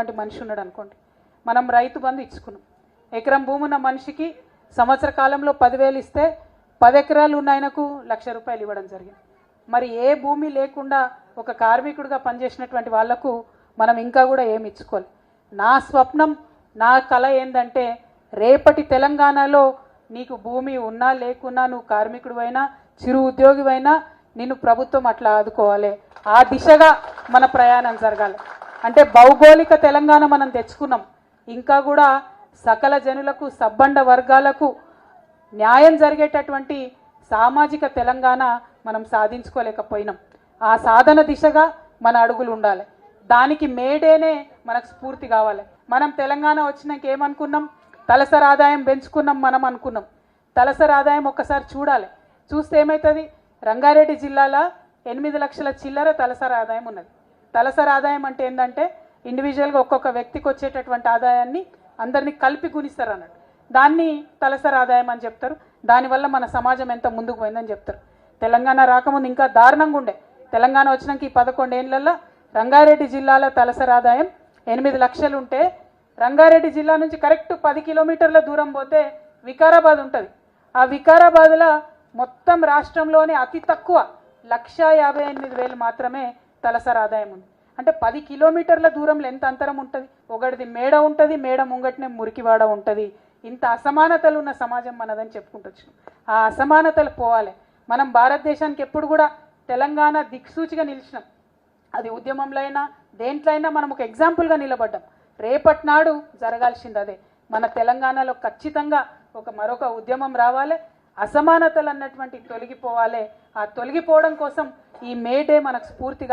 అంటే మనిషి ఉన్నాడు అనుకోండి, మనం రైతు బంధు ఇచ్చుకున్నాం. ఎకరం భూమి ఉన్న మనిషికి సంవత్సర కాలంలో 10,000 ఇస్తే 10 ఎకరాలు ఉన్న ఆయనకు 1,00,000 రూపాయలు ఇవ్వడం జరిగింది. మరి ఏ భూమి లేకుండా ఒక కార్మికుడిగా పనిచేసినటువంటి వాళ్లకు మనం ఇంకా కూడా ఏమి ఇచ్చుకోవాలి. నా స్వప్నం, నా కల ఏంటంటే రేపటి తెలంగాణలో నీకు భూమి ఉన్నా లేకున్నా, నువ్వు కార్మికుడివైనా చిరు ఉద్యోగివైనా నిన్ను ప్రభుత్వం అట్లా ఆదుకోవాలి. ఆ దిశగా మన ప్రయాణం జరగాలి. అంటే భౌగోళిక తెలంగాణ మనం తెచ్చుకున్నాం, ఇంకా కూడా సకల జనులకు సబ్బండ వర్గాలకు న్యాయం జరిగేటటువంటి సామాజిక తెలంగాణ మనం సాధించుకోలేకపోయినాం. ఆ సాధన దిశగా మన అడుగులు ఉండాలి. దానికి మేడేనే మనకు స్ఫూర్తి కావాలి. మనం తెలంగాణ వచ్చినాక ఏమనుకున్నాం? తలసరి ఆదాయం పెంచుకున్నాం మనం అనుకున్నాం. తలసరి ఆదాయం ఒక్కసారి చూడాలి. చూస్తే ఏమవుతుంది? రంగారెడ్డి జిల్లాలో 8 లక్షల చిల్లర తలసరి ఆదాయం ఉన్నది. తలసరి ఆదాయం అంటే ఏంటంటే ఇండివిజువల్గా ఒక్కొక్క వ్యక్తికి వచ్చేటటువంటి ఆదాయాన్ని అందరినీ కలిపి గుణిస్తారు అన్నట్టు. దాన్ని తలసరి ఆదాయం అని చెప్తారు. దానివల్ల మన సమాజం ఎంత ముందుకు పోయిందని చెప్తారు. తెలంగాణ రాకముందు ఇంకా దారుణంగా ఉండే. తెలంగాణ వచ్చినాక ఈ 11 ఏళ్లలో రంగారెడ్డి జిల్లాలో తలసరి ఆదాయం 8 లక్షలు ఉంటే, రంగారెడ్డి జిల్లా నుంచి కరెక్ట్ 10 కిలోమీటర్ల దూరం పోతే వికారాబాద్ ఉంటుంది. ఆ వికారాబాద్లో మొత్తం రాష్ట్రంలోనే అతి తక్కువ 1,58,000 మాత్రమే తలసరి ఆదాయం ఉంది. అంటే 10 కిలోమీటర్ల దూరంలో ఎంత అంతరం ఉంటుంది? ఒకటిది మేడ ఉంటుంది, మేడ ముంగటనే మురికివాడ ఉంటుంది. ఇంత అసమానతలు ఉన్న సమాజం మనదని చెప్పుకుంటొచ్చు. ఆ అసమానతలు పోవాలి. మనం భారతదేశానికి ఎప్పుడు కూడా తెలంగాణ దిక్సూచిగా నిలిచినాం. అది ఉద్యమంలో అయినా దేంట్లో అయినా మనం ఒక ఎగ్జాంపుల్గా నిలబడ్డాం. రేపటి నాడు జరగాల్సింది అదే. మన తెలంగాణలో ఖచ్చితంగా మరొక ఉద్యమం రావాలి. అసమానతలు అన్నటువంటి తొలగిపోవాలి. ఆ తొలగిపోవడం కోసం ఈ మే డే మనకు స్ఫూర్తిగా